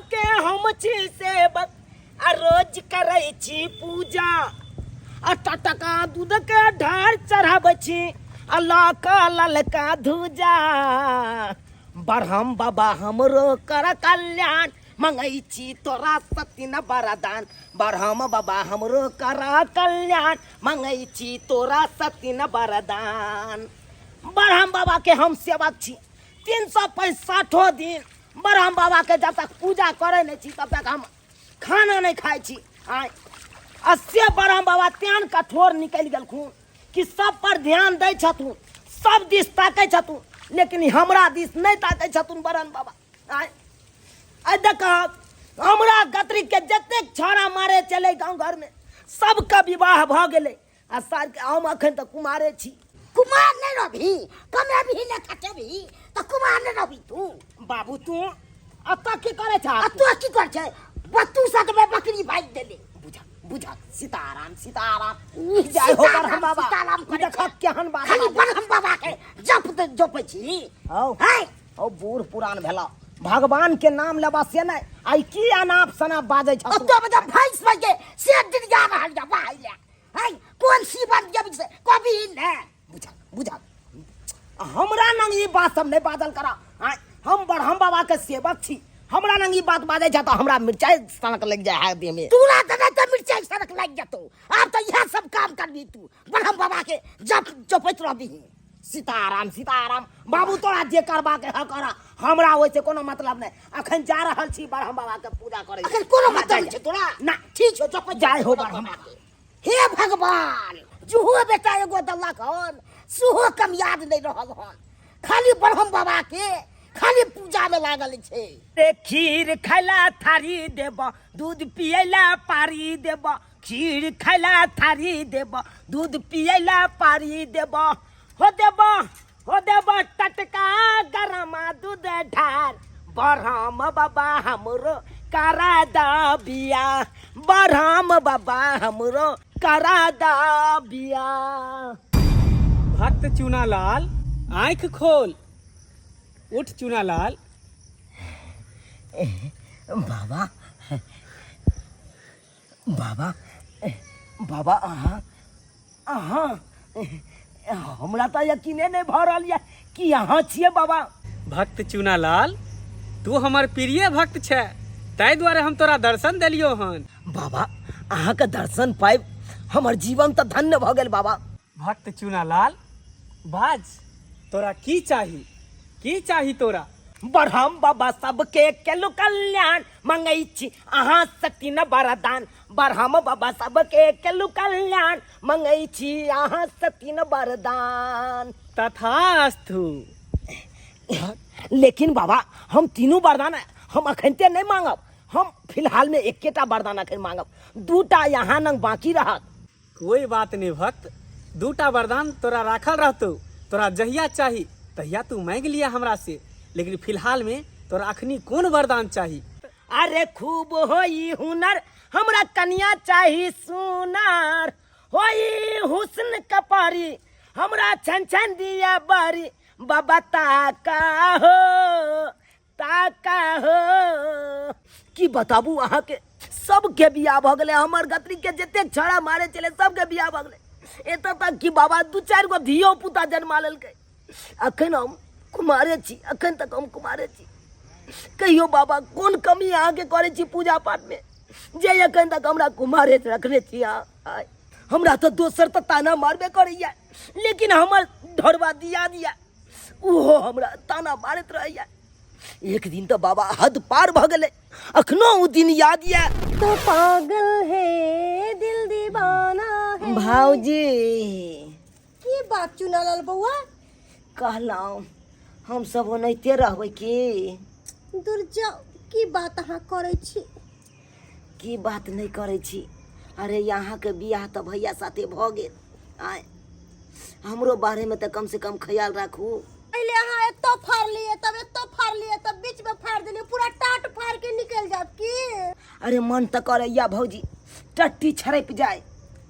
के हम छी सेवक आ रोज करै छी पूजा आ टटका दूध के ढार चढ़ाबै छी आ लका ललका धूजा ब्रह्म बाबा हमरो कर कल्याण मंगै छी तोरा सतीन वरदान ब्रह्म बाबा हमरो कर कल्याण मंगै छी तोरा सतीन वरदान। ब्रह्म बाबा के हम सेवक छी 365 दिन ब्रह्म बाबा के जब तक पूजा करे नहीं छी तब तक हम खाना नहीं खाई छी। अस्से ब्रह्म बाबा त्यान कठोर निकल गेलखुन कि सब पर ध्यान दै छथुन, सब दिस ताकै छथुन, लेकिन हमरा दिस नहीं ताकै छथुन ब्रह्म बाबा। आई देखब हमरा गत्री के जतेक छौड़ा मारे चले गांव घर में सबका विवाह भ गेलै आ सार के हम अखन तक कुमारे छी। कुमार नहीं रही कमे भी न खटेबी तो कुमार नहीं रही तू। बाबू तू अत की करे छ? तू की कर छै? बत्तू सक में बकरी भाग देले। बुझा बुझा सीताराम सीताराम जय हो ब्रह्म बाबा। सीताराम ई देख केहन बात खाली ब्रह्म बाबा के जपै छी। औ औ बूढ़ पुरान भेला भगवान के नाम लेबा से नहीं आई की अनाप शनाप बाजै छ? तो बजा भैंस बजे से दिन जा रहल जा बाहर है कौन सी बात जब से कभी न बुझा बुझा हमरा नंग ई बात सब नहीं बादल करा। हम ब्रह्म बाबा के सेवक छी, हमरा नंग ई बात बाजै छ त हमरा मिर्चाई सनक लग जाय है देह में। तूरा देने तो मिर्चाई सनक लग जतो। अब तो यह सब काम करबी तू ब्रह्म बाबा के जपैत रहबी। सीताराम सीताराम बाबू तोरा जे करबा के है करा, हमरा ओइसे कोनो मतलब नहीं। अखन जा रहल छी ब्रह्म बाबा के पूजा करे। अखन कोनो मतलब छै तोरा? ना ठीक छौ जपै जय हो ब्रह्म बाबा। हे भगवान जुहो बेटा एगो दलक हन सुहो कम याद नहीं रहल हन, खाली ब्रह्म बाबा के खाली पूजा में लागल छे। रे खीर खैला थारी देब दूध पियला पारी देब, खीर खैला थारी देब दूध पियला पारी देब, हो देब टटका गरमा दूध ढार ब्रह्म बाबा हमरो करा दा बिया, ब्रह्म बाबा हमरो करा दा बिया। भक्त चूनालाल आंख खोल, उठ चूनालाल। बाबा बाबा बाबा अहाँ अहाँ हमरा तो यकीने नहीं भ रहल है कि अहाँ छिए बाबा। भक्त चूनालाल तू हमर प्रिय भक्त छै, ताहि दुआरे हम तोरा दर्शन देलियो हन। बाबा अहाँ के दर्शन पाइब हमर जीवन तो धन्य भ गेल बाबा। भक्त चूनालाल बाज तोरा की चाही तोरा? ब्रह्म बाबा सबके केलु कल्याण मंगै छी अहाँ सतीन वरदान, ब्रह्म बाबा सबके केलु कल्याण मंगै छी अहाँ सतीन वरदान। तथास्तु। लेकिन बाबा हम तीनों वरदान हम अखनते नहीं मांगब, हम फिलहाल में एकेटा वरदान अखन मांगब, दूटा यहाँ नंग बाकी रहत। कोई बात नहीं भक्त, दूटा वरदान तोरा राखल रहतो, तोरा जहिया चाही तहिया तू मांग लिया हमरा से। लेकिन फिलहाल में तोरा अखनी कौन वरदान चाही? अरे खूब होई हुनर हमरा कन्या चाही सुनार, होई हुस्न कपारी हमरा छन छन दिया बारी, बाबा ताका हो की बताबू अहाँ के सबके बियाह भ गेले, हमर गत्री के जते छड़ा मारे चले सबके बियाह भ गेले। एत तक कि बाबा 2-4 गो धियो पुता जन्मा लेलकै। अखन हम कुमारे छी, अखन तक हम कुमारे छी। कहियो बाबा कौन कमी अहाँ के करे छी पूजा पाठ में जे अखन तक हमरा कुमारे रखने छी अहाँ? हमरा तो दोसर तो ताना मारबे करैया, लेकिन हमर ढोरबा दिया उहो हमरा ताना मारत रहैया। एक दिन तो बाबा हद पार भ गेले, अखनो उ दिन याद या। तो पागल है दिल दीवाना है। भाऊजी की बात चूनालाल बउआ? कहलौं हम सब ओनाहिते रहबै की? दूर जाओ, की बात अहाँ करे छी? की बात नहीं करे छी? अरे यहाँ के बियाह तो भैया साथे भ गेल, आय हमरो बारे में तो कम से कम ख्याल राखू। पहले अहाँ एतो फाड़ लिए तब बीच में फाड़ देलिए, पूरा टाट फाड़ के निकल जात की? अरे मन तो करैया भौजी टट्टी छरप जाए,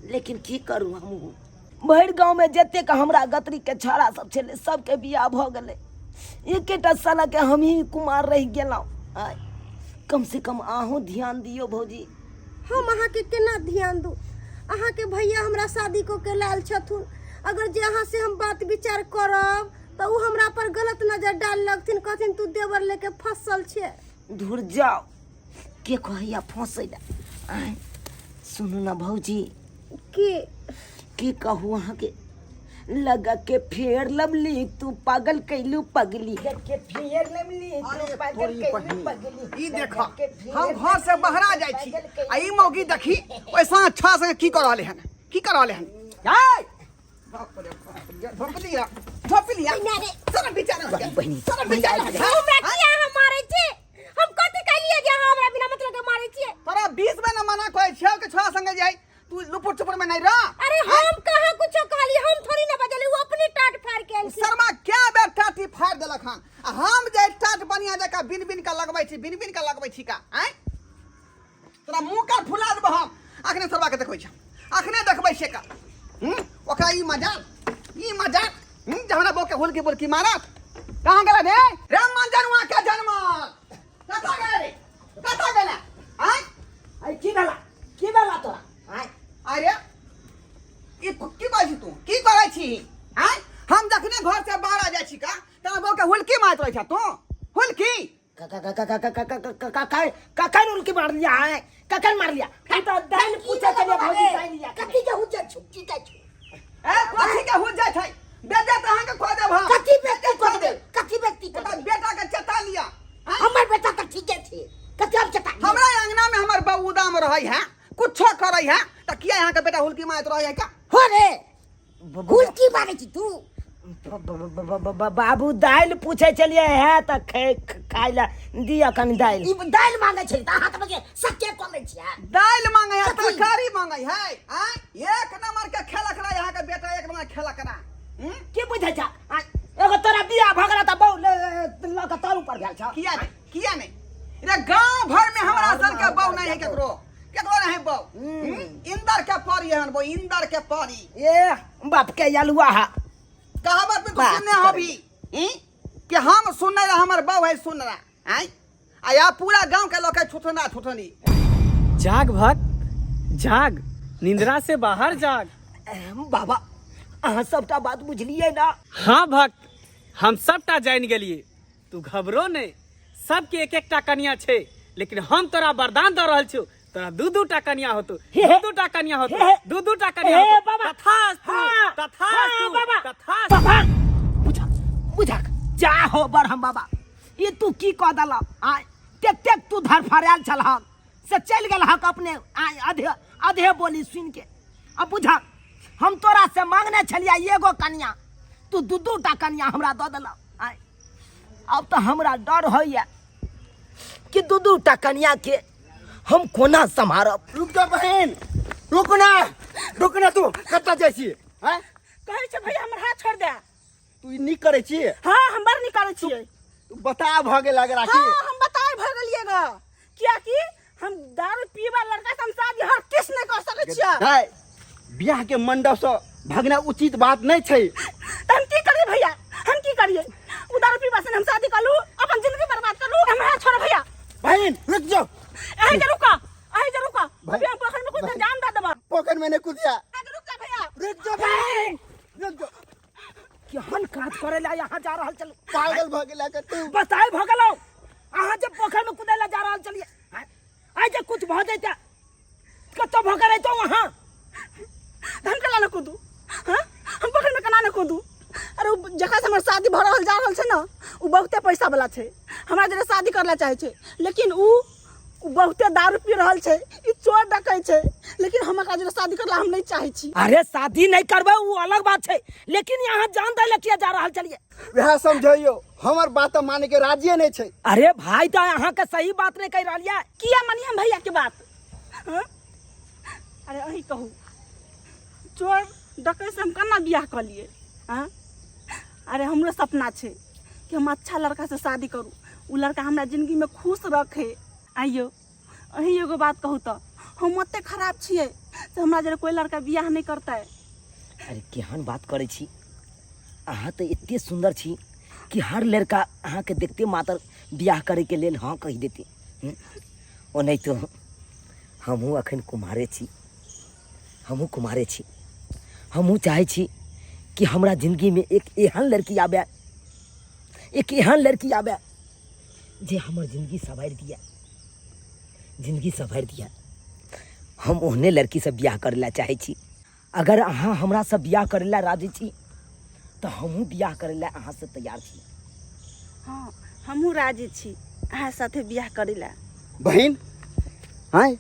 लेकिन की करूँ हमहूँ। भरि गाँव में जतेक हमरा गत्री के छौड़ा सब छले सबके बियाह भ गेले, एकेटा साला के हम ही कुमार रह गेलौं। कम से कम आहू ध्यान दियो भौजी। हम अहाँ के केना ध्यान दू? अहाँ के भैया हमरा शादी को के लाल छथुन। अगर जे अहाँ से हम बात विचार करब तो उ हमरा पर गलत नजर डाल लगथिन, कहथिन तू देवर लेके फसल छे। दूर जाओ, के कहिया फंसे ला। सुनो ना भौजी, की कहूँ अहाँ के लगा के फेर लवली तू पागल कैलू पगली के फेर लवली तू पागल कैलू पगली। ई देखा हम घर से बाहर जाय छी आ ई मौगी देखी ओइसा अच्छा से की कर रहले हन, की कर रहले हन। ए बाप रे धोप लिया सारा बेचारा बहनी सारा बेचारा हमरा किया हम मारै छी? हम कथि कलिए जे अहाँ हमरा बिना मतलब के मारै छी? तोरा 20 में न मना कोई छेव के छोरा संगे जाई, तू लुपुर चुपुर में नहीं रह। अरे हम कहां कुछ कहली? हम थोड़ी ना बजली, वो अपनी टाट फाड़ के आइल छी। शर्मा क्या बे टाटी फाड़ देलक हन आ हम जे टाट बनिया जका बिन बिन का लगबै छी, बिन बिन का लगबै छी का। हैं तोरा मुंह का फुला देब हम। अखने सरवा के देखबै छी, अखने देखबै से का। ओकरा ई मजाक जहना बोल के हुल के बोल की मारत। कहां गेला रे रे मन जनवा के जन्म कता गेला रे, कता गेला? हैं आई की भेला तोरा? हैं अरे ई की बाजी तू की करै छी? हैं हम जखने घर से बाहर आ जाय छी का तना बोल के हुल की मारत रह छ तू? हुल की काका उनके मार लिया है, काका मार लिया। तू तो दाल पूछे चले भौजी दाल लिया कथि के हुज्जा छु की कहै छु? ए कथि के हुल जाय छै? बेटा त अहाँ के खो देब हम। कथि व्यक्ति कर दे? कथि व्यक्ति कर तोरा दे? बेटा के चटा लिया। हैं? हमर बेटा त ठीके छे, कथि अब चटा? हमरा अंगना में हमर बहू उदाम रहै है, कुछो करै है त किया यहाँ के बेटा हुलकी मारत रहै है का? हो रे भूल की मारै छी तू? बाबू दाल पूछे चलिए है त खाइ ला दिया कनी दाल। ई दाल मांगे छै त अहाँ त बजे सच्चे करै छी। दाल मांगे है, कथी? तरकारी मांगे है। हैं एक नंबर के खेला करा यहाँ के बेटा, एक नंबर खेला करा। के बुझै छ? एगो तोरा बियाह भ गेला त बहु ल के तोर ऊपर भेल छ। किया नहीं रे गांव भर में हमरा सन के बहू नहीं है केकरो, केकरो नहीं बहू। इंदर के परी है वो, इंदर के परी। ए बाप के यलुआ है। कहावत में तू सुनने होबी कि हम सुन रहा हमर बहू है सुन रहा। हैं आया पूरा गांव के लोग छुटना छुटनी। जाग भक्त जाग, निंद्रा से बाहर जाग। बाबा अहाँ सबटा बात बुझलिए ना? हाँ भक्त, हम सबटा जान गेलिए। तू घबरो नहीं, सबके एक एकटा कन्या छे, लेकिन हम तोरा वरदान दे रहल छु, तोरा दू टा कन्या होतो, दू टा कन्या होतो, दू टा कन्या होतो। बाबा तथास्तु तथास्तु बाबा तथास्तु। बाबा बुझा जा हो बरहम बाबा, ये तू की कह दला? तेक तू धर फराल छलहन से चल गेल हक अपने आधे बोली सुन के। अब बुझा हम तोरा से मांगने छलिया एगो कन्या, तू दू टा कन्या हमरा दऽ देला। अब तो हमरा डर होइया कि दू टा कन्या के हम कोना संभारब। रुक जा बहन, रुकना तू कत्ता जाइ छी? हैं कहै छै भैया हमर हाथ छोड़ दे। तू ई नी करे छी? हाँ हम बड़ निकालै छियै। तू बता भ गेल अगर हाँ हम बताए भर गेलिए ग, क्या कि हम दारू पीबा लड़का से हम शादी हर किस नहीं कर सकै छियै। है बियाह के मंडप से भागना उचित बात नहीं छै। त हम की करिए भैया, हम की करिए? उ दारू पीबा से हम शादी कर लू, अपन जिंदगी बर्बाद कर लू। हम हाथ छोड़ भैया। बहन रुक जाओ, अहि जे रुका अभी हम पोखर में कुछ जान दे देबा। पोखर में ने कूदिया। रुक जा भैया, रुक जा बहन, रुक जा। केहन काज करे ला यहाँ जा रहल चलू? पागल भ गेला के तू। बताए भ गेलौ अहाँ जब पोखर में कूदे ला जा रहल चलिए, आइ जे कुछ भ जैता कतो भ करे तो वहां हम कला न कूदू। हां हम पोखर में कना न कूदू? अरे जखा से हमर शादी भ रहल जा रहल छै ना, उ बहुते पैसा वाला छै, हमरा जरे शादी करला चाहे छै, लेकिन उ बहुते दारू पी रहल छै, ई चोर डकै छै, लेकिन हमरा जरे शादी करला हम नहीं चाहे छी। अरे शादी नहीं करबे उ अलग बात छै, लेकिन यहाँ जान दे ले किया जा रहल चलिए। वह समझियो हमर बात माने के राजी नहीं छै। अरे भाई तो यहाँ के सही बात नहीं कह रही है। किया मानी हम भैया के बात? अरे अही कहू चोर डकै से हम केना बियाह कर लिए? अरे हमरो सपना छै कि हम अच्छा लड़का से शादी करूँ, उ लड़का हमरा जिंदगी में खुश रखे। आइयो अही एगो बात कहू तो हम ओते खराब छिए से हमरा जरे कोई लड़का बियाह नहीं करता है। अरे केहन बात करे छी? अहाँ तो इतने सुंदर छी कि हर लड़का अहाँ के देखते मात्र बियाह करे के लेल हाँ कही देते। ओ नहीं तो हमहूँ अखन कुमारे छी, हमहूँ कुमारे छी। हमहूँ चाहै छी कि हमरा जिंदगी में एक एहन लड़की आबे, एक एहन लड़की आबे जे हमर जिंदगी संवारि दिया, जिंदगी संवारि दिया। हम ओहने लड़की से बियाह करे ला चाहै छी। अगर अहाँ हमरा से बियाह करे ला राजी छी तो हमहूँ बियाह करे ला अहाँ से तैयार छी। हाँ हमहूँ राजी छी अहाँ साथे बियाह करे ला। बहन हैं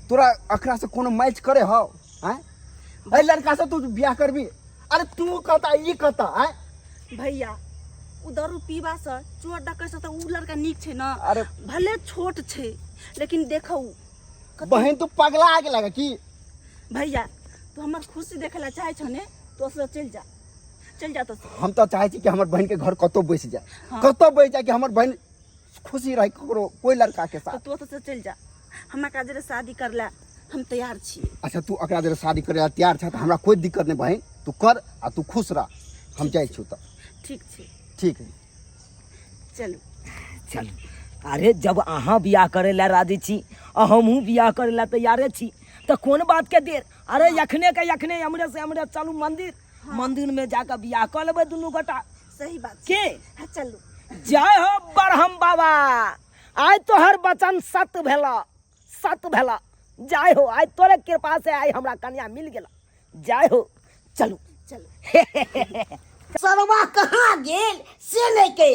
तोरा अकरा से कोनो मैच करे हो हैं? ए लड़का से तू बियाह करबी? अरे तू कहता ई कहता हैं? भैया उ दारू पीबा से चोर डकै से तो उ लड़का नीक छै ना। अरे भले छोट छै लेकिन देखौ बहन तू पगला आगे लगा की? भैया तू हमर खुशी देखे ला चाहे छ ने तो से चल जा, चल जा तो से। हम तो चाहे छी कि हमर बहन के घर कतो बैस जाए, हाँ। कतो बैस जाए कि हमर बहन खुशी रहे ककरो कोई लड़का के साथ। तो से चल जा, हमरा काजरे शादी कर ला हम तैयार छी। अच्छा तू अकरा जरे शादी करे ला तैयार छ त हमरा कोई दिक्कत नहीं बहन, तू कर आ तू खुश रह। हम जाय छु त ठीक छै ठीक है। चलू चलू। अरे जब अहाँ बियाह करे ला राजी छी और हमहूँ बियाह करे ला तैयारे छी तो कौन बात के देर। अरे यखने के यखने हमरे से हमरे चलू मंदिर, मंदिर में जाकर बियाह कर लेबै दुनू गोटा। सही बात के हाँ चलू। जय हो बरहम बाबा, आय तोहर वचन सत्य भेला, सत्य भेला। जय हो, आय तोरे कृपा से आय हमरा कन्या मिल गेला। जय हो, चलू चलू। सरवा कहाँ गेल से नहीं के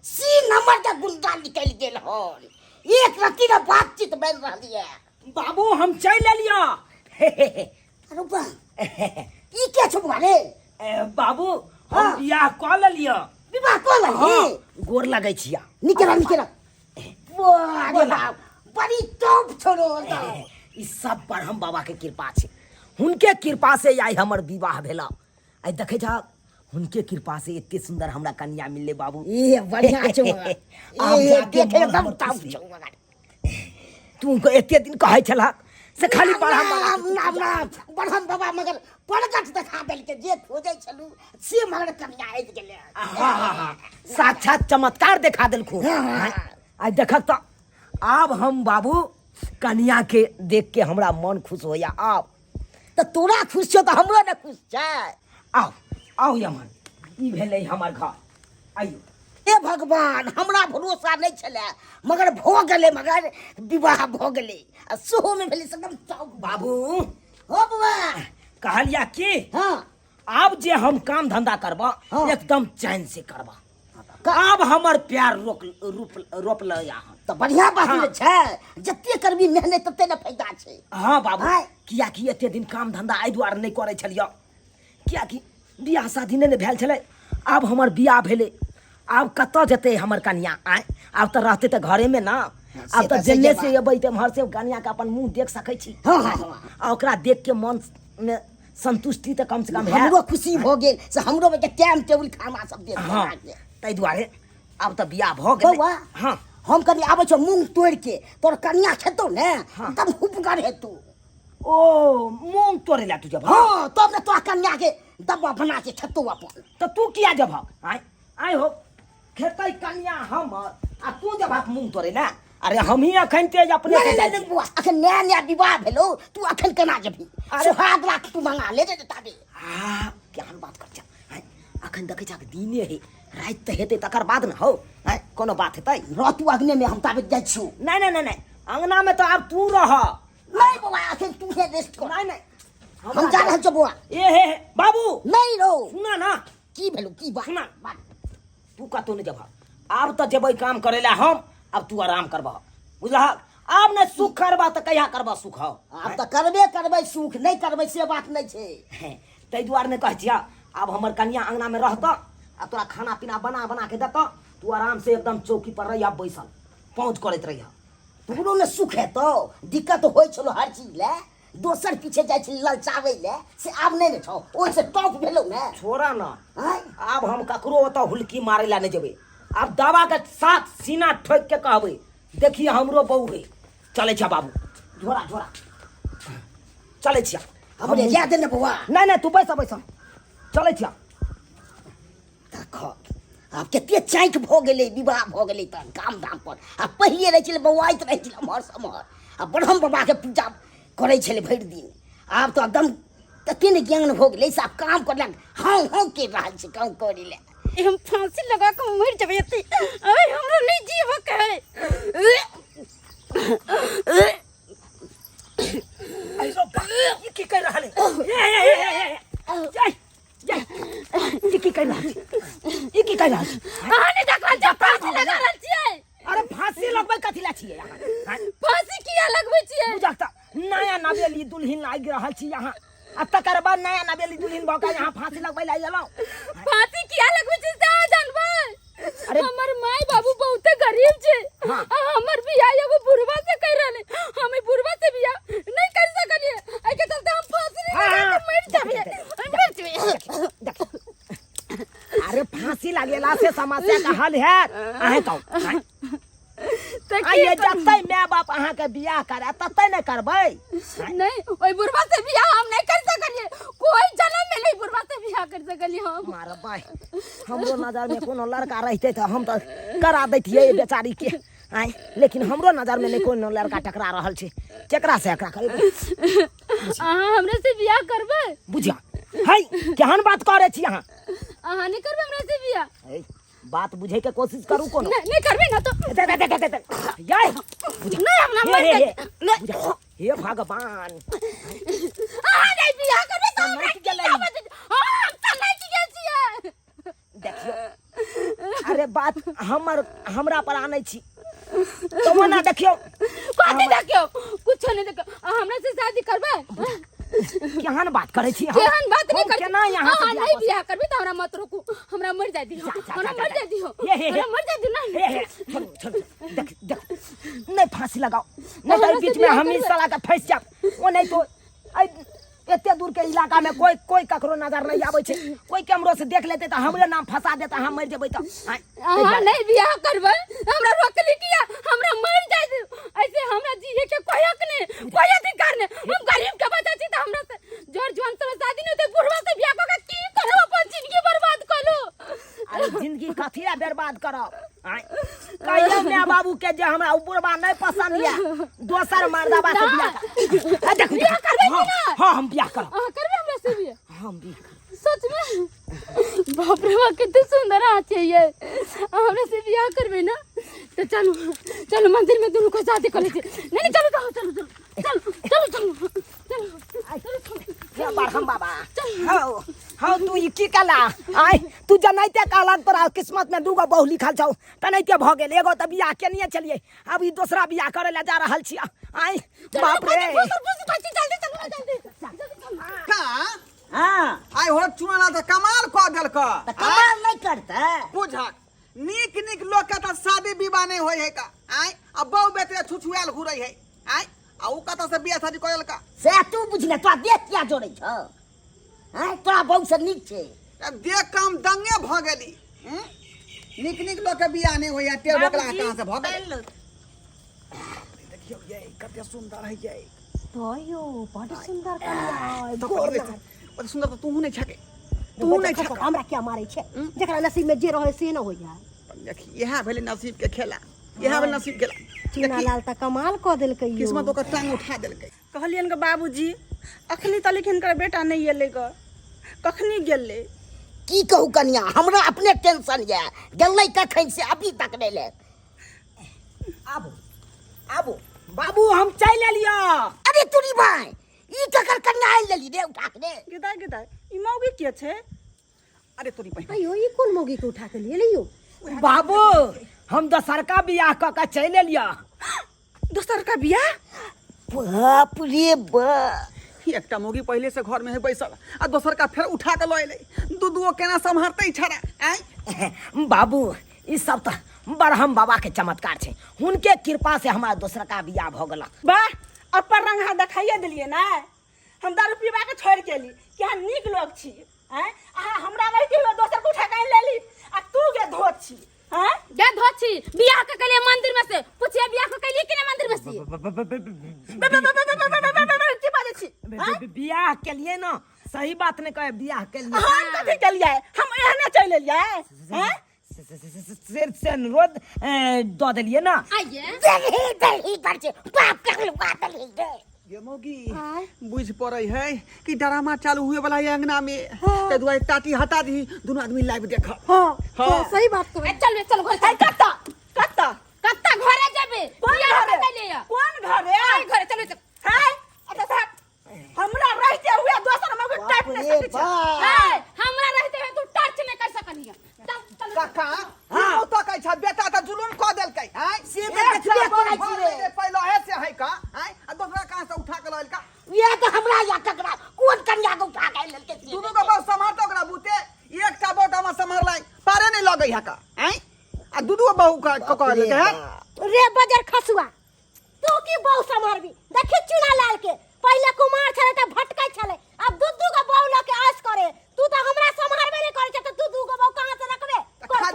सी नंबर का गुंडा निकल गेल हन। एक रत्ती ना बातचीत बन रही है। बाबू हम चल लिया। रुपा ई क्या छुप रे? बाबू हम बियाह कर लिया। विवाह को लगी गोर लगै छिया। निकला निकला। वाह बाप बड़ी टॉप छोड़ो। ई सब बरहम बाबा के कृपा छै, हुनके कृपा से आई हमर विवाह भेला। आई देखे जा हुनके कृपा से इतने सुंदर हमरा कन्या मिलले बाबू। ये बढ़िया छो। ये देखे एकदम टॉप छो। तू को एते दिन कहै छला से खाली बरहम बरहम बाबा मगर पड़गट देखा देल के जे खोजै छलू से मगर कन्या आबि गेलै। हाँ, साक्षात चमत्कार देखा देलखू। आई देखक तो आब हम बाबू कन्या के देख के हमरा मन खुश होया। आब तो तोरा खुश छो तो हमरो न खुश छै। आओ आओ यमन, ई भेलै हमर घर। आइयो। हे भगवान हमरा भरोसा नहीं छले मगर भ गेलै, मगर विवाह भ गेलै आ सोहो में भेलै एकदम टॉप। बाबू हो बाबा कहलिया कि हाँ आब जे हम काम धंधा करबा हाँ। एकदम चैन से करबा। आब हमर प्यार रोप ल यहाँ। तो बढ़िया बात हाँ। छै, जते करबी मेहनत तते न फायदा छै। हाँ बाबू, हाँ। किया कि एते दिन काम धंधा एहि दुआरे नहीं करे छलिया किया कि बियाह शादी नहीं भेल छलै। आब हमर बियाह भेलै, आब कतऽ जेतै हमर कन्या? आय आब तऽ रहतै तऽ घरे में ना। आब तऽ जन्ने से अबै तऽ एम्हर से कन्या के अपन मुंह देख सकै छी। हाँ हाँ आ ओकरा देख के मन में संतुष्टि तो कम से कम है। हमरो खुशी भ गेल से हमरो में के टाइम टेबल खाना सब दे। हाँ ताहि दुआरे आब तऽ बियाह भ गेलै। बौआ हाँ हम कनी आबै छौ मूंग तोड़ के तोर कन्या खेतौ ने तब उपकार हेतौ। ओ मूंग तोड़े ला तू जब? हाँ तब ने तोर कन्या के दब्बा बना के खेतौ अपन। तो तू किया जब? आय आय हो खेतै कन्या हमर आ तू जब मूंग तोड़े ना? अरे हम ही अखन तेज अपने से जाइ छी। बुआ अखन नया नया विवाह भेलौ तू अखन केना जेबही? सुहाग रात तू मंगा ले रे ताबे। हाँ केहन बात कर छ? अखन देखै छ दिने है, रात तऽ हेतै तकर बाद न हो। कोनो बात हेतै? रह तू अग्ने में हम ताबे जाइ छी। नहीं नहीं नहीं, अंगना में तो अब तू रह। नहीं बुआ अखन तू हे रेस्ट कर। नहीं नहीं हम जा रहल छ बुआ। ए हे बाबू नहीं रो सुना ना, की भेलौ की बात? सुना तू कतौ नहीं जब। आब तऽ जेबै काम करे ला हम, अब तू आराम करबह बुझलहक। आब ने सुख करबा तऽ कहिया करबह सुख? हो अब तो करबे करबै सुख, नहीं करबै से बात नहीं छै। ताहि दुआरे ने कहै छिया आब हमर कन्या अंगना में रहत आ तोरा खाना पीना बना बना के देत। तू आराम से एकदम चौकी पर रहिया बैसल, पहुँच करैत रहिया। तोरो ने सुख हेतौ। दिक्कत होइ छलो हर चीज ले, दोसर पीछे जाइ छी ललचाबै ले से आब नहीं ने छौ। ओइ से टॉप भेलौ ने। छोड़ा ना, आय आब हम ककरो ओतऽ हुलकी मारे ला नहीं जेबै। आब दवा के साथ सीना ठोक के कहबै देखिए हमरो बहू है। चले छ बाबू, झोरा झोरा चले छिया। हमरे याद ने बुआ। नहीं नहीं तू बैसा बैसा, चले छिया। देखो आब कते चाँक भऽ गेलै विवाह भऽ गेलै तऽ काम धाम पर आ पहिले रहै छलै बौआइत रहै छलै एम्हर सम्हर आ ब्रह्म बाबाके पूजा करै छलै भरि दिन आब तऽ एकदम तते ने ज्ञान भऽ गेलै सब काम करलक हाँ हाँ करि रहल छै काम करै लए हम फांसी लगा के मर जेबै एते अरे हमरा नहीं जीव के ऐसो ये की कर रहल है ये की कर रहल ये की कर रहल अहाँ नहीं देखला जे फांसी लगा रहल छियै अरे फांसी लगबै कथी ला छियै यहाँ फांसी किया लगबै छियै बुझाता नया नवेली दुल्हन लागि रहल छी यहाँ आ तकर बाद नया नवेली दुल्हन भऽ कऽ यहाँ फांसी लगबै ला गेलहुँ फांसी किया लगबै छियै से अहाँ जानबै अरे हमर माय बाबू बहुत गरीब छै हाँ। आ हमर बियाह एगो बुढ़वा से कर रहले हम बुढ़वा से बियाह नहीं कर सकलिए एहि के चलते हम फांसी लगा के मर जेबै अरे फांसी लगेला से समस्या का हल है अहे कहू ये जतै माय बाप अहाँके बियाह करे ततै ने करबै नहीं ओइ बुढ़वा से बियाह हम नहीं कर सकलिए कोई जन्म में नहीं बुढ़वा से बियाह कर सकलिए हम मार भाई हमरो नजर में कोनो लड़का रहते तो हम तो करा दैतियै बेचारी के आय लेकिन हमरो नजर में नहीं कोनो लड़का टकरा रहल छै केकरा से एकरा करबै अहाँ हमरे से बियाह करबै बुझिया है केहन बात करे छी अहाँ अहाँ नहीं करबै हमरे से बियाह है, बात बुझे के कोशिश करू कोनो नहीं करबै ना तो याय नहीं हम ना मर जाए हे भगवान अहाँ नहीं बियाह करबै तो हमरा नहीं की गेलै। हां त नहीं की गेल छियै देखियो अरे बात हमरा पर आनै छी तो ना देखियो कथी देखियो कुछ नहीं देखियो अहाँ हमरा से शादी करबै केहन बात करे छी केहन बात नहीं कर केना यहाँ से अहाँ नहीं बियाह करबै तो हमरा मत रोकू हमरा मर जाय दियो हमरा मर जाय दियो हमरा मर जाय दियो नहीं छोड़ देख देख नहीं फांसी लगाओ नहीं तो बीच में हम इस साला का फंस जाब वो नहीं तो एते दूर के इलाका में कोई ककरो नजर नहीं आवे छे कोई कैमरो से देख लेते तो हमरे नाम फंसा देता हम मर जेबै तो अहाँ नहीं बियाह करबै हमरा रोकली किया हमरा मर जाय दियो ऐसे हमरा जीए के कोई हक नहीं कोई अधिकार नहीं हम गरीब के बच्चा छी त हमरा से जोर जवान से शादी नहीं तो बुढ़वा से बियाह क के की करू अपन जिंदगी बर्बाद करू अरे जिंदगी कथी ला बर्बाद करब कहियो माय बाबू के जे हमरा बुढ़वा नहीं पसंद या दोसर मर्दाबा से बियाह देखू बियाह करबै कि ना? हां हम बियाह करब अहाँ करबै हमरा से बियाह हम बियाह करब सच में बाप रे बाप कितने सुंदर हाथ है ये हमरा से बियाह करबे ना तो चलो चलो मंदिर में दोनों को शादी कर लेते नहीं चलो चलो चलो चलो चलो चलो चलो हे बरहम बाबा हां तू ई की कला आय तू जनैते कालक तोरा किस्मत में दूगो बहु लिखल छौ तनैते भ गेल एगो त बियाह केनिए चलिए अब ई दूसरा बियाह करे ला जा रहल छी आय बाप रे जल्दी का हां आइ हो चुनाना त कमाल क देलक त कमाल नहीं करते बुझक नीक नीक लोग के त शादी विवाह नहीं होय है का आय अब बहु बेटे छुछुआल घुरै है आय आ उ कत से बियाह शादी कयल का से तू बुझले तोरा देख क्या जोड़ै छ हैं तोरा बहुत से नीक छे अब देख काम दंगे भ गेली नीक नीक लोग के बियाह नहीं होय है टेर बोकला कहां से भ गेल देखियो ये कते सुंदर है ये तो यो बड़ी सुंदर कन्या तो बड़ी सुंदर तो तू नहीं छके तू नहीं छक हमरा क्या मारे छे जेकरा नसीब में जे रहे से न होय है देखी यह भेले नसीब के खेला यह भेले नसीब खेला चुना लाल त कमाल क देलकै यो किस्मत ओकर टांग उठा देलकै कहलियन के बाबूजी अखनी तलिक हिनकर बेटा नहीं एले ग कखनी गेले की कहू कन्या हमरा अपने टेंशन है गल्लै कखन से अभी तक नहीं ले आबो आबो बाबू हम चल लियो अरे तूरी भाई ई ककर कन्या आइल लेली रे उठा के दे गिदाय गिदाय ई मौगी के छे अरे तोरी बहन अयो ई कोन मोगी के उठा के लिए लियो बाबू हम दोसर का बियाह क के चल लियो दोसर का बियाह बाप रे बाप एकटा मोगी पहले से घर में है बैसल आ दोसर का फिर उठा के लए दू दू केना संभारते छड़ा आय बाबू ई सब तो बरहम बाबा के चमत्कार छे उनके कृपा से हमारा दूसरा का बियाह भ गेल वाह अपन रंग हाथ देखाइए दिलिए ना हम दारू पीबा के छोड़ के ली कि हम नीक लोग छी हैं आ हमरा नहीं कि दोसर को उठा के लेली आ तू के धोत छी हैं गे धोछी बियाह के कलिए मंदिर में से पूछिए बियाह के कलिए कि नहीं मंदिर में से की बात छी बियाह के लिए ना सही बात नहीं कहे बियाह के लिए हम कथि के लिए हम एहने चल लिए हैं से अनुरोध दो दिलिए ना ये मोगी बुझ पड़े है कि ड्रामा चालू हुए वाला है अंगना में ते दुआरे टाटी हटा दी दोनों आदमी लाइव देख। हाँ सही बात कहो चल चल घर कत्ता कत्ता कत्ता घरे जाबे कौन घरे आई घरे चल चल है अच्छा साहब हमरा रहते हुए दोसर में कोई टाइप नहीं सके है हमरा रहते हुए तू टच नहीं कर सकनी चल चल काका हां तो कह छ बेटा त जुलूम क देल कै है से देखबे करै छी रे पहले है से है का है आ दूसरा कहां से उठा के लल का ये तो हमरा या ककरा कोन कन्या को उठा के लेलके दोनों का बस समाट ओकरा बुते एकटा बोट हम समरलाई पारे नहीं लगै है का है आ दूधो बहू का कहले के है रे बजर खसुआ तू की बहु संभारबी देखी चुना लाल के पहले कुमार छले त भटकै छले अब दुदू का बहु लके आस करे तू तो हमरा संभारबे नहीं करे छ त दुदू का बहु कहां से रखबे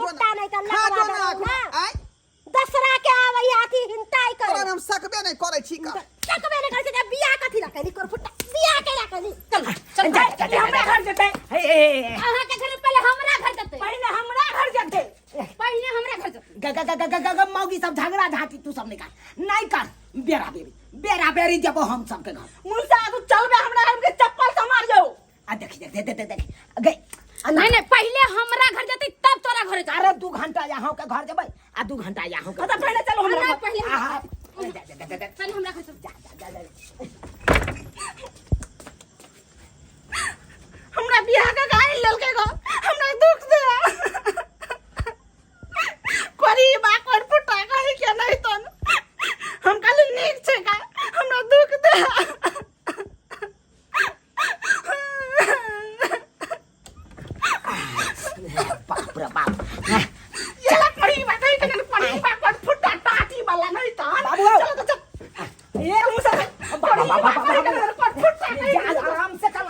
कुत्ता नहीं त लगा ना दसरा के आवे आती हिंताई करे तोरा हम सकबे नहीं करे छी का सकबे नहीं करे छ बियाह कथि रखली कर फुट्टा बियाह के रखली चल चल हमरा घर जते अहां के घर पहले हमरा घर जते पहले हमरा घर जते पहले हमरा घर जते ग मौगी सब झगड़ा झाटी तू सब नहीं कर बेरा बेरी जब हम सब के घर मुसा तू चलबे हमरा घर के चप्पल से मार जाओ आ देख गई नहीं पहले हमरा घर जते तब तोरा घर जा अरे 2 घंटा यहाँ के घर जेबै आ 2 घंटा यहाँ के तो पहले चलो हमरा पहले चल हमरा घर जा हमरा बियाह का गाड़ी ललके गो हमरा दुख दे गरीब आकर फुटा कहि के नहीं तन हम कल नीक छे का हमरा दुख दे बाप रे बाप ये ला पड़ी बात है कि पड़ी बात फुटा टाटी वाला नहीं तन बाबू चल चल ये मुसा आराम से चल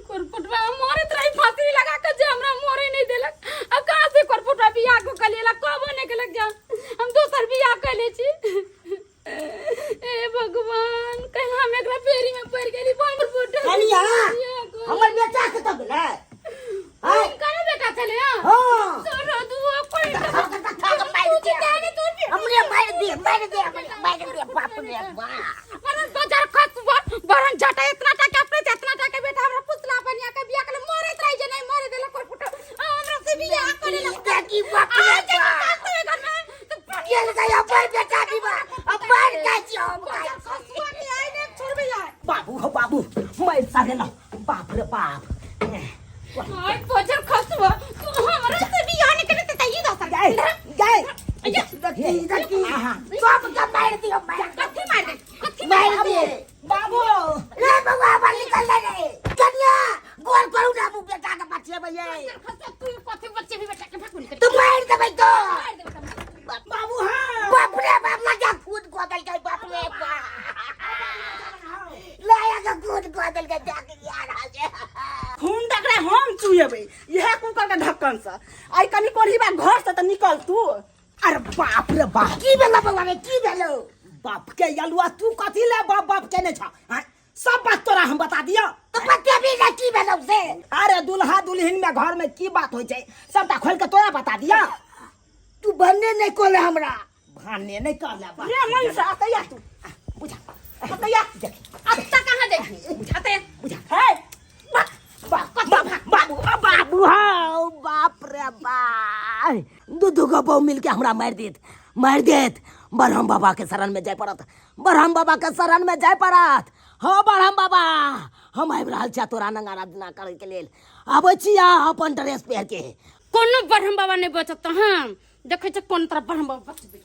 कोरपुटवा मोरे तराई फांसी लगा के जे हमरा मोरे नहीं देलक अब कहां से कोरपुटवा बियाह को कलेला कबो नहीं केलक जा हम दोसर बियाह कइले छी ए भगवान कहीं हम एकरा पेरी में पड़ गेली कोरपुट कनिया हमर बेटा के तब ले हां करे बेटा चले हां सोरो दुआ कोई हमरे मार दे बाप रे बाप अरे बाजार खसबा बरन जटा इतना टका अपने जितना टका बेटा हमरा पुतला बनिया के बियाह के मोरे तराई जे नहीं मोरे देला कोरपुट हमरा से बियाह करेला की बाप रे बाप ये गया पर बेटा की बात अब मार के जो खसुआ नहीं आई ने छोड़बे यार बाबू हो बाबू मैं सागे ना बाप रे बाप ओए बाजार खसबा तू हमरा से बियाह नहीं करे त ये दस गए देखी सब का मार दियो कथि मार दे मार दे बाबू रे बाबा बाल निकल रे कन्या गोल करू ना मुंह बेटा के बच्चे भैया तू कथि बच्चे भी बेटा के फकुन कर तू मार दे भाई तो बाबू हां बाप रे बाप लगा खून को दल गई बाप रे लाया का खून को दल गई जाके यार आ खून डकरे हम चुएबे यह कुकर के ढक्कन से आई कनी कोढ़ी बा घर से त निकल तू अरे बाप रे बाप की बेला बाबा रे की बेलो बाप के यलुआ तू कथी ले बाप बाप के ने छ सब बात तोरा हम बता दियो तो बच्चे भी ना की बेलो से अरे दुल्हा दुल्हन में घर में की बात होय छै सबटा खोल के तोरा बता दियो तू बनने नहीं कोले हमरा भाने नहीं करले बा रे मन से आतैया तू बुझा आतैया अब तक कहां देखी बुझाते बुझा है बाबू बाबू हाँ बाप रे बाप दूधू का बहु मिल के हमरा मार देत बरहम बाबा के शरण में जाय पड़त बरहम बाबा के शरण में जाय पड़त हाँ बरहम बाबा हम आबि रहल छियै तोरा नंगा आराधना करे के लेल आबै छियै अपन ड्रेस पहन के कोनो ब्रह्म बाबा नहीं बचत हम देखे छ कोन तरह ब्रह्म बाबा बचबे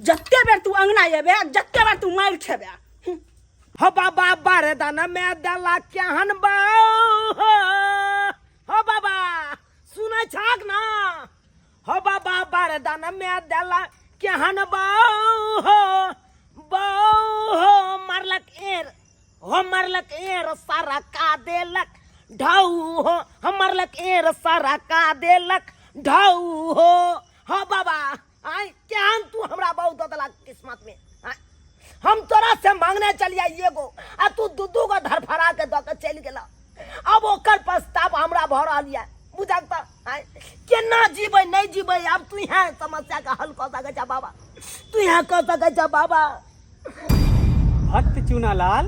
जत्ते बेर तू अंगना एबे जत्ते बेर तू मार खेबे हो बाबा बरदान में दला केहन बाऊ हो बाबा सुनै छक ना हो बाबा बरदान में दला केहन बाऊ हो मरलक एर सारा का देलक ढाऊ हो मरलक एर सारा का देलक ढाऊ हो बाबा आई केहन तू हमरा बहुत दला किस्मत में हम तोरा से मांगने चलिए एगो आ तू दू गो धरफरा के द के चल गेला अब ओकर प्रस्ताव हमरा भ रहल ये बुझक त यहाँ कह सकै छ बाबा। भक्त चूनालाल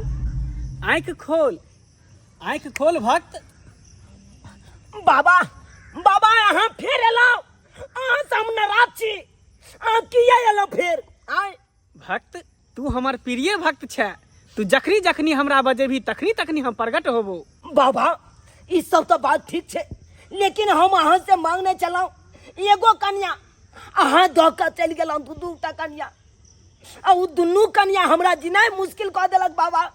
आँख खोल भक्त। बाबा बाबा अहाँ फेर एलहुँ, अहाँ से हम नाराज छी, अहाँ किया एलहुँ फेर? आय भक्त तू हमार प्रिय भक्त छै, तू जखनी जखनी हमरा बजेबी तखनी तखनी हम प्रकट होबो। बाबा ई सब तो बात ठीक छै, लेकिन हम अहाँ से मांगने चलहुँ एगो कन्या, अहाँ दऽ कऽ चलि गेलहुँ दू टा कन्या, आ उ दुनू कन्या हमरा जिनाइ मुश्किल कऽ देलक बाबा,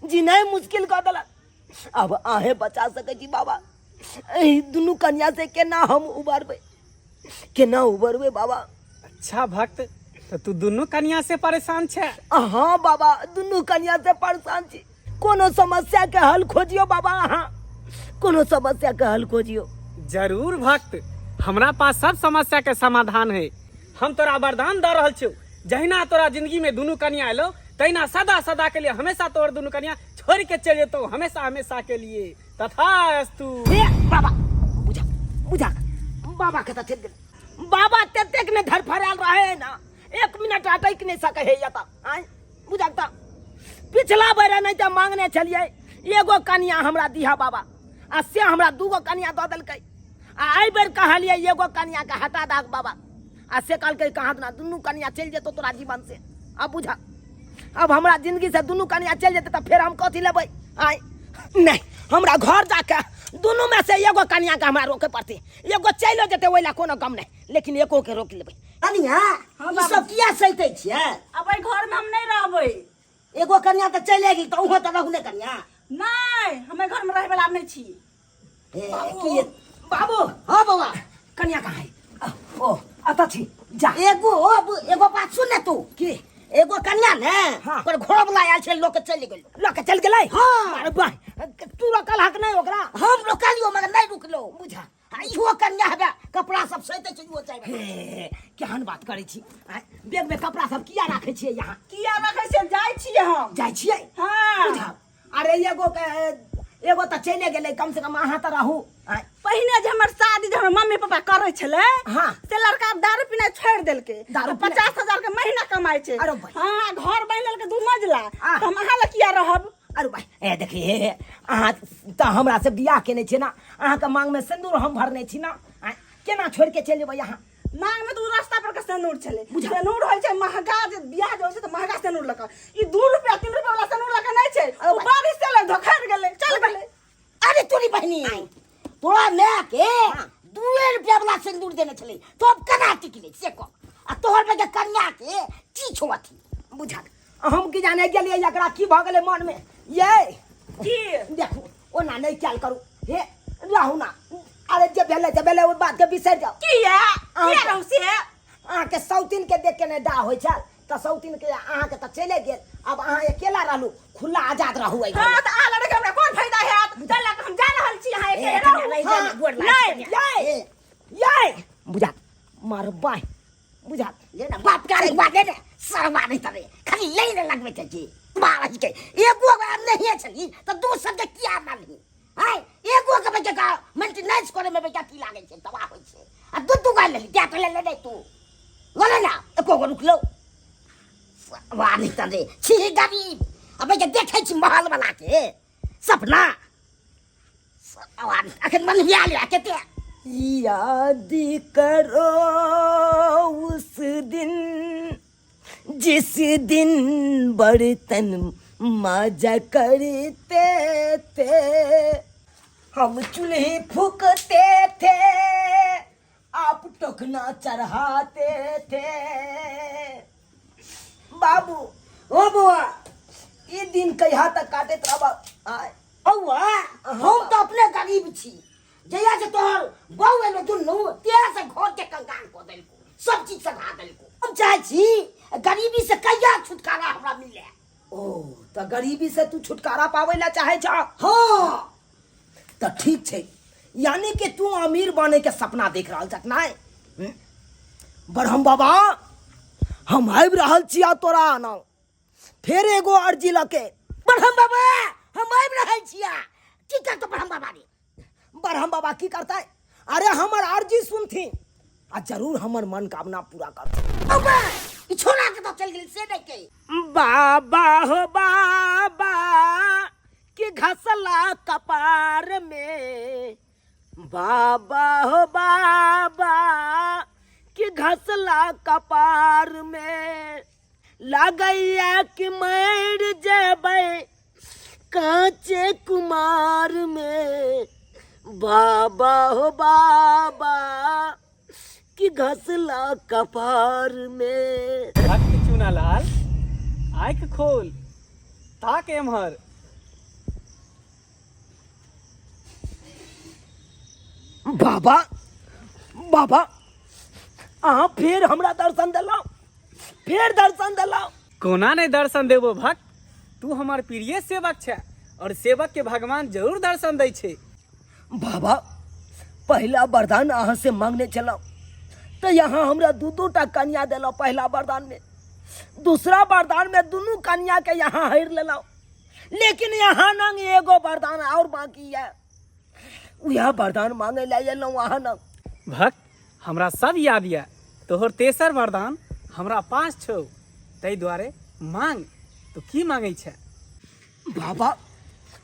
जिनाइ मुश्किल कऽ देलक। अब अहें बचा सकै छी बाबा, एही दुनू कन्या से केना हम उबरबै बाबा? अच्छा भक्त तो तू दोनों कन्या से परेशान छै? हाँ बाबा, दुनू कन्या से परेशान छी। कोनो समस्या के हल खोजियो बाबा, अहाँ कोनो समस्या के हल खोजियो। जरूर भक्त, हमरा पास सब समस्या के समाधान है। हम तोरा वरदान दे रहल छौ, जहिना तोरा जिंदगी में दुनू कन्या एलो तहिना सदा सदा के लिए हमेशा तोर दुनू कन्या छोड़ के चल जेतो, हमेशा हमेशा के लिए। तथास्तु। बाबा बुझा बाबा के चल गेल, बाबा तेतेक ने धरफड़ाल रहे ना, 1 मिनट अटक नहीं सके है यता। आय बुझाता पिछला बेर नहीं तो मांगने चलिए एगो कन्या हमरा दिहा बाबा, आ से हमरा दूगो कन्या दऽ देलकै, आ एहि बेर कहलिए एगो कन्या के हटा दाग बाबा, आ से कहलकै कहाँ ना दुनू कन्या चल जेतो तोरा जीवन से। अब बुझा, अब हमरा जिंदगी से दुनू कन्या चल जेते तो फिर हम कथी लेबै? आय नहीं, हमरा घर जाके दुनू में से एगो कन्या के हमरा रोके पड़ते, एगो चलो जेते ओइला कोनो गम नहीं, लेकिन एको के रोक लेबै। कनिया ई सब किया सहिते छियै? अब एहि घर में हम नहीं रहबै। एगो कन्या तऽ चले गेल, तऽ उहो तऽ रहू ने कन्या। नहीं, हमें घर में रहे वाला नहीं छी। की बाबू हाँ बाबा, कन्या कहाँ है? ओ अतः छी जा। एगो बात सुन ले तू, की एगो कन्या ने हाँ। पर घोड़ा वाला आयल छै, लोग के चल गेल। लके चल गेलै? हाँ। अरे भाई तू रोकल हक नहीं ओकरा? हम रोकलियो मगर नहीं रुकलो। बुझा इहो कन्या है, कपड़ा सब सहिते छै, इहो चाहिए। हे केहन बात करै छी? आय बैग में कपड़ा सब किया राखै छियै यहाँ? किया रखे से जाय छियै हम? जाइ छियै? हाँ। बुझा अरे एगो तऽ चले गेलै, कम से कम अहाँ तऽ रहू। आय पहिने जे हमर शादी जे हमर मम्मी पापा करे छले, हाँ। से लड़का दारू पीना छोड़ देलके, दारू 50,000 के महीना कमाई छै। अरे भाई। हाँ, घर बन लेलके 2 मंजिला, हाँ। हम अहाँ लग किया रहब? अरे भाई ए देखिए, अहाँ तऽ हमरा से बियाह केने छी ना, अहाँ के मांग में सिंदूर हम भरने छी ना, आय केना छोड़ के चल जेबै यहाँ? मांग में तो रास्ता पर के सेनूर छले, सेनूर होय छै महंगा, जे बियाह जे होय छै त महंगा सेनूर लक, ई 2 रुपया 3 रुपया वाला सेनूर लक नहीं छै। ओ बारिश से ले धोखर गेले, चल गेले। अरे तोरी बहनी तोरा माय के 2 रुपया वाला सिंदूर देने छले, तो अब कना टिकले से को? आ तोहर पे के कन्या के की छोथी? बुझा हम की जाने गेलिए एकरा की भ गेलै मन में? ये की देखो ओना नहीं ख्याल करू, हे रहू ना। अरे जे भेले ओ बात के बिसर जाओ। किया रहू से? अहाँ के सौतीन के देख के ने डा होय छल, त सौतीन के अहाँ के त चले गेल, अब अहाँ अकेला रहलू, खुला आजाद रहू। हां त आ लड़के हमरा कोन फायदा हैत? चल हम जा रहल छी, अहाँ अकेले रहू। नहीं ये बुझा मार बाय बुझा ले ना बाप का एक बात ले ना, सरवा नहीं तबे खाली लेने लगबे छै जी। बारह के एगो नहीं छली त दोसर के किया मानली? हाय एगो के बेटा का मेंटेनेंस करे में बेटा की लागे छै, दवा होय छै। आ दू गाय लेली, क्या तो ले नहीं तू बोले ना एको को रुक लो। वाह नहीं तबे छी गरीब, अबे के देखे छी महल वाला के सपना सवान अखन मन बिया ले केते। याद करो उस दिन जिस दिन बर्तन माजा करते थे, हम चूल्हे फूकते थे, आप टोकना चढ़ाते थे। बाबू ओ बुआ ये दिन कहिया तक काटे आय औआ हम तो अपने गरीब छी, जया से तोहर बहु एलो दुनु तेरा से घर के कंगाल को देलको, सब चीज सधा देलको। हम चाहे छी गरीबी से कहिया छुटकारा हमरा मिले। ओ त गरीबी से तू छुटकारा पावे ला चाहे छ? हां त ठीक छै, यानी कि तू अमीर बने के सपना देख रहल छक नाय? ब्रह्म बाबा हम आबि रहल छिया तोरा ना, फेर एगो अर्जी लके। ब्रह्म बाबा हम आबि रहल छिया, की करतो ब्रह्म बाबा रे? ब्रह्म बाबा की करता है? अरे हमर अर्जी सुनथी आ जरूर हमर मनोकामना पूरा करथी। बाबा कि छोड़ा के तो चल गेली से नहीं के। बाबा हो बाबा कि घसला कपार में, बाबा हो बाबा कि घसला कपार में, लागैया कि मर जेबै कांचे कुमार में, बाबा हो बाबा कि घसला कपार में। भक्त चुनालाल आँख खोल, ताक एम्हर। बाबा बाबा अहाँ फिर हमरा दर्शन दिलाओ, फिर दर्शन दिलाओ। कोना नहीं दर्शन देबो भक्त, तू हमार प्रिय सेवक छे और सेवक के भगवान जरूर दर्शन दै छे। बाबा पहला वरदान अहाँ से मांगने चलाओ तो यहाँ हमरा दू टा कन्या दिलाओ पहला वरदान में, दूसरा वरदान में दोनों कन्या के यहाँ हर लेलाओ, लेकिन यहाँ नंग एगो वरदान और बाकी है, यह वरदान मांगे ला वहाँ न। भक्त हमरा सब याद या, तोहर तेसर वरदान हमरा पास छौ, तै द्वारे मांग। तो की मांगे छे? बाबा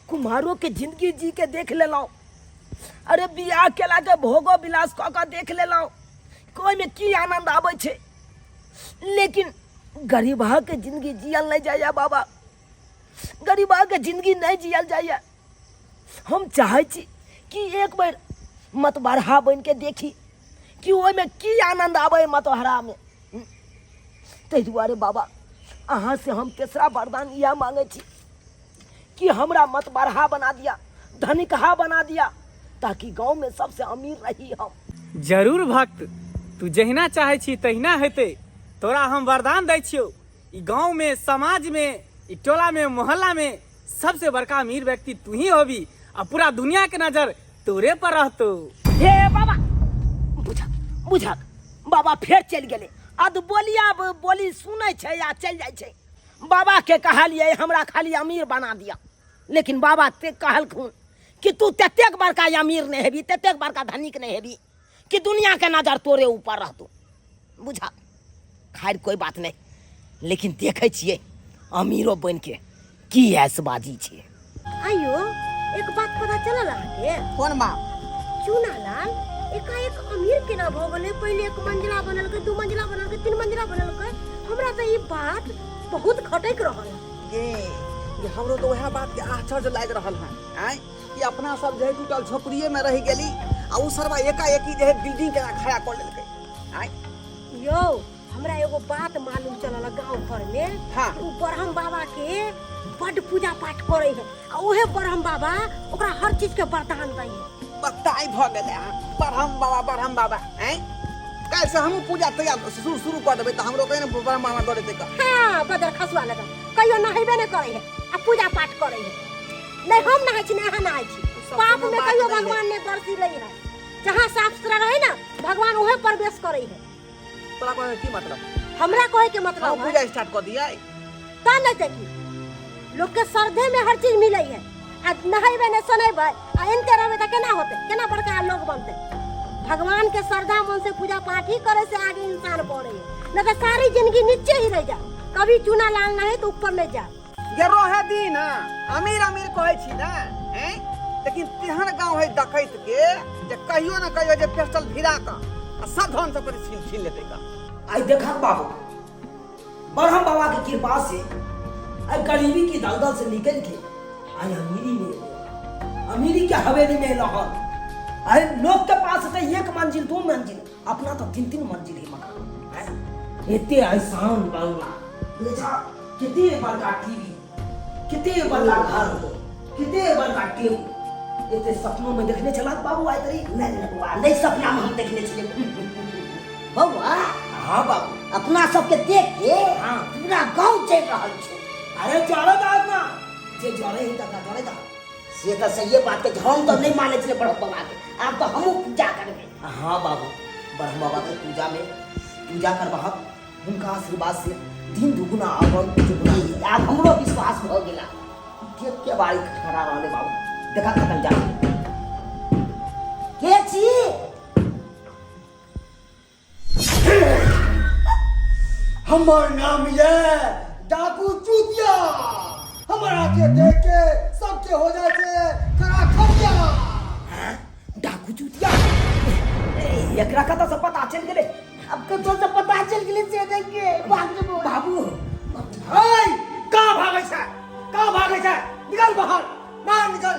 कुमारों के जिंदगी जी के देख ले लो, अरे बियाह केला के भोगो विलास क के देख ले लो, कोई में की आनंद आवे छे, लेकिन गरीबा के जिंदगी जियल नहीं जाया बाबा, गरीबा के जिंदगी नहीं जियल जाया। हम चाहे छी कि एक बार मतबरहा बन के देखी कि ओय में की आनंद आवे मतबरहा में। तै दुआरे बाबा अहाँ से हम तेसरा वरदान यह मांगे छी कि हमरा मतबरहा बना दिया, धनिकहा बना दिया, ताकि गांव में सबसे अमीर रही हम। जरूर भक्त, तू जहिना चाहे छी तहिना हेते। तोरा हम वरदान दै छियो, ई गांव में, समाज में, ई टोला में, मोहल्ला में सबसे बड़का अमीर व्यक्ति तू ही होबी, और पूरा दुनिया के नजर तोरे पर रहतो। हे बाबा बुझक बुझक, बाबा फिर चल गेले, अब बोलिया बोली सुनै छै या चल जाय छै। बाबा के कहलिए हमरा खाली अमीर बना दिया, लेकिन बाबा ते कहलखुन कि तू ततेक बड़का अमीर नहीं हेबी, ततेक बड़का धनिक नहीं हेबी कि दुनिया के नजर तोरे ऊपर रहतो। बुझा खैर कोई बात नहीं, लेकिन देखे छिए अमीरो बन के की ऐसबाजी छिए। आयो एक बात पता चलल अहाँके? कौन बात? चुनालाल एकाएक अमीर केना भऽ गेलै? पहिले एक मंजिला बनलकै, दू मंजिला बनलकै, तीन मंजिला बनलकै। हमरा तऽ ई बात बहुत खटक रहल है। ये हमरो तो वह बात के आश्चर्य लाग रहल है, आय कि अपना सब जे टूटल झोपड़िए में रह गेली, आ उ सरवा एकाएकी जे बिल्डिंग के खड़ा कर लेलकै। आय यो हमरा एगो बात मालूम चलल गांव घर में, हाँ। उ ब्रह्म बाबा के बड़ पूजा पाठ करे है, आ ओहे ब्रह्म बाबा ओकरा हर चीज के वरदान दै है। बताई भ गेलै ब्रह्म बाबा आय काल से हम पूजा तैयार शुरू कर देबै, त हमरो कहे न ब्रह्म बाबा दौड़े तै का। हाँ बदर खसुआ लगा कहियो नहेबे नहीं करे है, आ पूजा पाठ करे है। नहीं हम नहाय छी, नहीं अहाँ नहाय छी। पाप में कहियो भगवान ने बरसी रही है, जहाँ साफ सुथरा रहे ना भगवान ओहे प्रवेश करे है। तोरा कहे की मतलब? हमरा कहे के मतलब हम पूजा स्टार्ट कर दिया ता नहीं देखी लोग के श्रद्धे में हर चीज मिले है, आ नहेबे नहीं सुनेबे आ इनते रहबे त केना होते, केना बड़का लोग बनते। भगवान के श्रद्धा मन से पूजा पाठ ही करे से आगे इंसान बढ़े है, न तो सारी जिंदगी नीचे ही रह जा। कभी चूना लाल नहीं तो ऊपर नहीं जा। ये रोहे दी ना अमीर अमीर कहे छी ना, हैं? लेकिन तेहन गांव है डकैत के जे कहियो ना कहियो जे पेस्टल भिरा का आ सब धन से पर छीन लेते का। आई देखा बाबू ब्रह्म बाबा की कृपा से आई गरीबी की दलदल से निकल के आई अमीरी के हवेली में रहल। आई लोग के पास तो एक मंजिल, दो मंजिल, अपना तो तीन तीन मंजिल ही मकान। इतने आसान बंगला, बेचा कितने बड़का टीवी, कितने बड़का घर, कितने बड़का टेबल, इतने सपनों में देखने चला बाबू आई तरी नहीं सपना में हम देखने चले बउआ हाँ बाबू अपना सबके देख के हाँ। पूरा गांव चल रहल छै। अरे जड़े दाद ना जे जड़े ही तक जड़े दा से तो सही बात है, हम तो नहीं माने छे ब्रह्म बाबा के, आप तो हमहू पूजा करबे। हाँ बाबू ब्रह्म बाबा के पूजा करबा, उनका आशीर्वाद से दिन दुगुना और दुगुना आप हमरो विश्वास भ गेला। देख के बारी खड़ा रहले बाबू, देखा खतम जा के छी? हमार नाम ये डाकू चूतिया। हमारा के देख के सबके हो जाए छे खरा खपिया। डाकू चूतिया एकरा का तो सब पता चल गेले। अब तो सब पता चल गेले से देखे बाबू हाय कहाँ भागे छे? कहाँ भागे छे? निकल बाहर, बाहर निकल।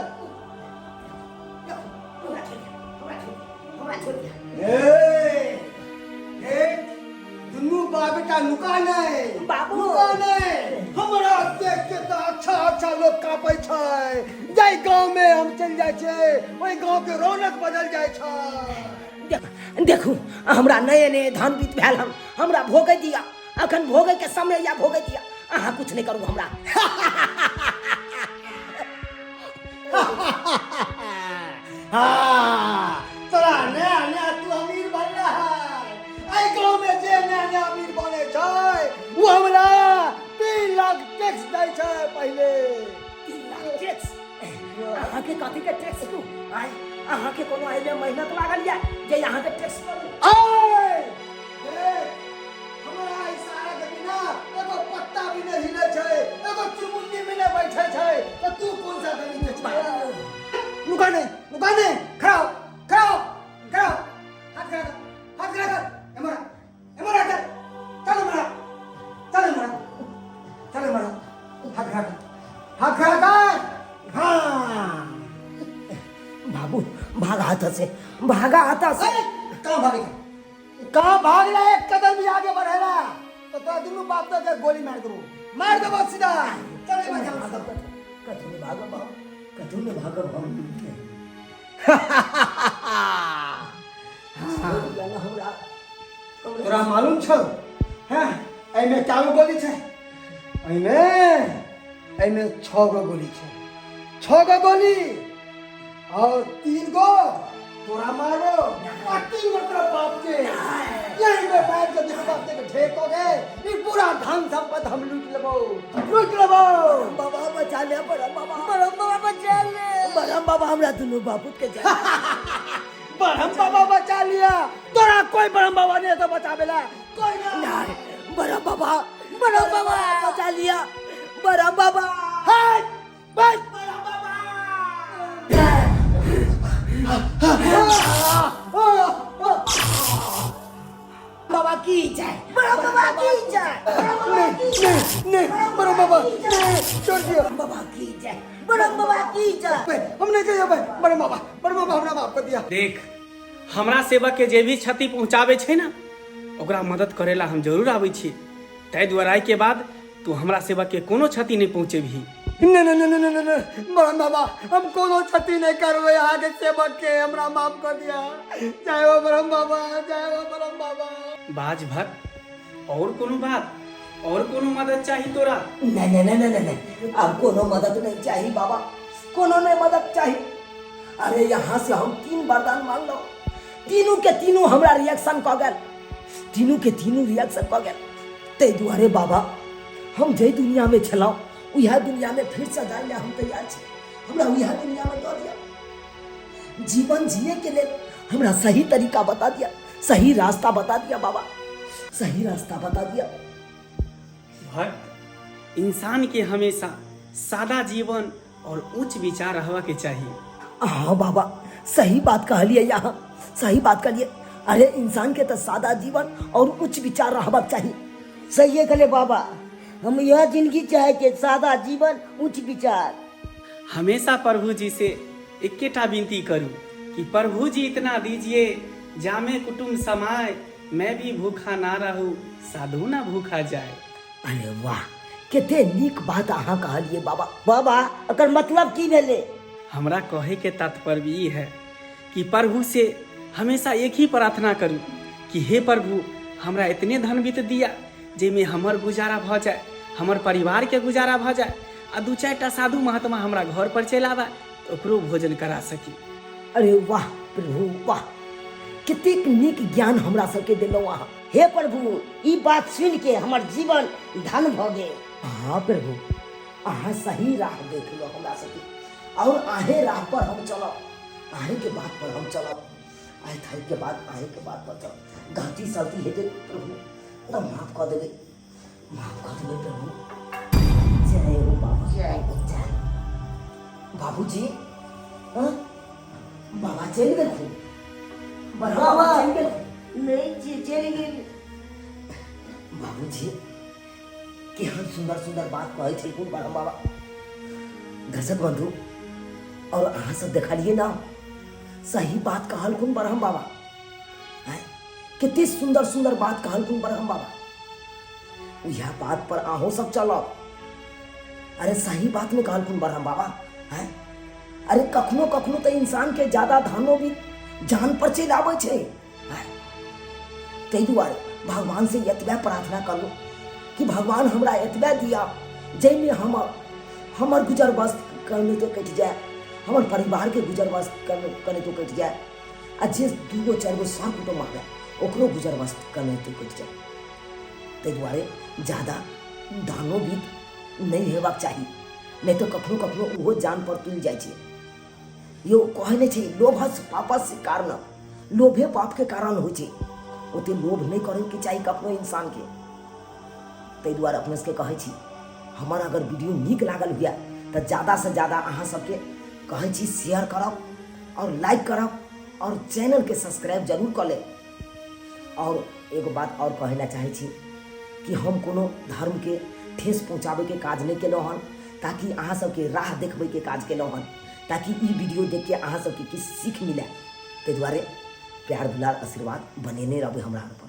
दुनू बाप बेटा लुका नहीं बाबू। लुका नहीं। हमारा देख के तो अच्छा अच्छा लोग कापे छे। जाई गांव में हम चल जाए छे, वही गांव के रौनक बदल जाए छे। देखू हमरा नए नए धान बीत भेल हमरा भोगे दिया। अखन भोगे के समय या भोगे दिया। अहाँ कुछ नहीं करू हमरा। हाँ, तोरा नया नया तू अमीर बन रहा है। आई गांव में जे नया नया अमीर बने छे वो हमरा 3 लाख टैक्स दे छे पहले। 3 लाख टैक्स? अहाँ के कथी के टैक्स दू? आई अहाँ के कोनो आइले मेहनत लागल या जे यहाँ के टैक्स करू? आय देख हमरा इशारा के बिना एगो पत्ता भी नहीं हिले छे, एगो चुमुंडी में नहीं बैठे छे। तो तू कौन सा गली के छे? लुका नहीं, खड़ा हो, खड़ा हो, खड़ा हो। हाथ खड़ा कर, हाथ खड़ा कर। एमरा कर, चल एमरा, चल एमरा, चल एमरा। हाथ खड़ा कर, हाथ खड़ा कर। हाँ बाबू भागा हाथ से, भागा हाथ से। कहाँ भागे? कहाँ भाग रहा है? एक कदम भी आगे बढ़े रहा तो दोनों बाप तो गोली मार दो, मार दो बस सीधा। चले कथू में भागो बाबू, कथू में भागो बाबू। हमरा तोरा मालूम छौ हैं एमे क्या गो गोली छे? एमे 6 गो गोली छे। 6 गो गोली और 3 गो तोरा मारो और 3 गो तेरा बाप के। यही में बैठ के देखो बाप के ठेक हो गए। ये पूरा धन संपत्ति हम लूट लेबो। बाबा बचा ले, बड़ा बाबा बचा ले। बड़ा बाबा हमरा दोनों बापूत के जा। बरहम बाबा बचा लिया। तोरा कोई बरहम बाबा नहीं तो बचावेला कोई ना। बड़ा बाबा बचा लिया। बड़ा बाबा हाय बच बाबा की जाए, बड़ा बाबा की जाए। नहीं बड़ा बाबा नहीं छोड़ दिया। बाबा की जाए, बड़ा बाबा की जाए। हमने कहियो भाई बड़ा बाबा हमरा माफ कर दिया। देख हमरा सेवक के जे भी क्षति पहुंचावे छे ना ओकरा मदद करेला हम जरूर आवे छी। तै दुआरे आइ के बाद तू हमरा सेवक के कोनो क्षति नहीं पहुंचे भी। नहीं बड़ा बाबा हम कोनो क्षति नहीं करबे। आगे सेवक के हमरा माफ कर दिया। जय हो बड़ा बाबा, जय हो बड़ा बाबा। बाज भक्त और कोनो बात और कोनो मदद चाहिए तोरा? नहीं अब कोनो मदद नहीं चाहिए बाबा, कोनो नहीं मदद चाहिए। अरे यहाँ से हम 3 वरदान मांग लो, तीनों के तीनों हमरा रिएक्शन क गेल, तीनों के तीनों रिएक्शन क गेल। ते दुआरे बाबा हम जे दुनिया में छलाऊ उह दुनिया में फिर से जाए हम तैयार छी। हमरा उह दुनिया में दो दिया। जीवन जिए के लिए हमरा सही तरीका बता दिया, सही रास्ता बता दिया बाबा, सही रास्ता बता दिया। भक्त इंसान के हमेशा सादा जीवन और उच्च विचार रहवा के चाहिए। हाँ बाबा सही बात कहलिए, यहाँ सही बात कहलिए। अरे इंसान के तो सादा जीवन और उच्च विचार रहबाक चाहिए। सही है कहले बाबा, हम यह जिंदगी चाहे के सादा जीवन उच्च विचार। हमेशा प्रभु जी से इक्केटा विनती करूं कि प्रभु जी इतना दीजिए जामे कुटुंब समाए, मैं भी भूखा ना रहूं साधु ना भूखा जाए। अरे वाह कते नीक बात अहाँ कहलिए बाबा। बाबा अकर मतलब की भेले? हमरा कहे के तात्पर्य ई है कि प्रभु से हमेशा एक ही प्रार्थना करूं कि हे प्रभु हमरा इतने धन बीत दिया जेमे हमर गुजारा भ जाए, हमर परिवार के गुजारा भ जाए, आ 2-4टा साधु महात्मा हमरा घर पर चलि आवे तो ओकरो भोजन करा सकी। अरे वाह प्रभु वाह, कतेक नीक ज्ञान हमरा सबके देलौ अहाँ। हे प्रभु ई बात सुन के हमर जीवन धन भ गेल। हाँ प्रभु अहाँ सही राह देख लो हमरा सबके, और आहे राह पर हम चलब, आहे के बात पर हम चलब, आए थाई के बाद आहे के बात पर चलब। गलती सलती हेतै प्रभु तो माफ कर देबै, माफ कर देवे प्रभु। जय हो बाबा, जय बाबूजी। हाँ? बाबा चल गए थे। बाबा चल गए। नहीं चली गई। बाबूजी केहन सुंदर सुंदर बात कहे थे कुन बड़ा बाबा। दर्शक बंधु और अहाँ सब देखलिए ना, सही बात कहल कुन बरहम बाबा। कितनी सुंदर सुंदर बात कहल कुन बरहम बाबा। यह बात पर आहो सब चलो। अरे सही बात में कहल कुन बरहम बाबा है। अरे कखनो कखनो तो इंसान के ज्यादा धनो भी जान पर चल आवे छे। तै दुआरे भगवान से एतबे प्रार्थना कर लो कि भगवान हमरा एतबे दिया जैमे हमर गुजर बस करने तो कट जाए, हमर परिवार के गुजर बस करने तो कट जाए, आ जे 2 4 सर कुटुंब आवे ओकरो गुजर बस करने तो कट जाए। तै दुआरे ज्यादा दानो भी नहीं हेबाक चाहिए, नहीं तो कखनो कखनो ओहो जान पर तुल जाए छे। यो कहने छे लोभस पापस कारण, लोभे पाप के कारण होइ छे। ओते लोभ नहीं करे के चाहिए कखनो इंसान के। तै दुआरे अपने से कहे छी हमारा अगर वीडियो नीक लागल हुआ तो ज़्यादा से ज़्यादा अहाँ सबके कहे छी शेयर करब और लाइक करब और चैनल के सब्सक्राइब जरूर कर ले। और एगो बात और कहला चाहे छी कि हम कोनो धर्म के ठेस पहुँचावे के काज नहीं केलहुँ हन, ताकि अहाँ सबके राह देखबे के काज केलहुँ हन, ताकि ई वीडियो देख के अहाँ सबके किछु सीख मिले। तै दुआरे प्यार दुलार आशीर्वाद बनेने रहबे हमरा पर।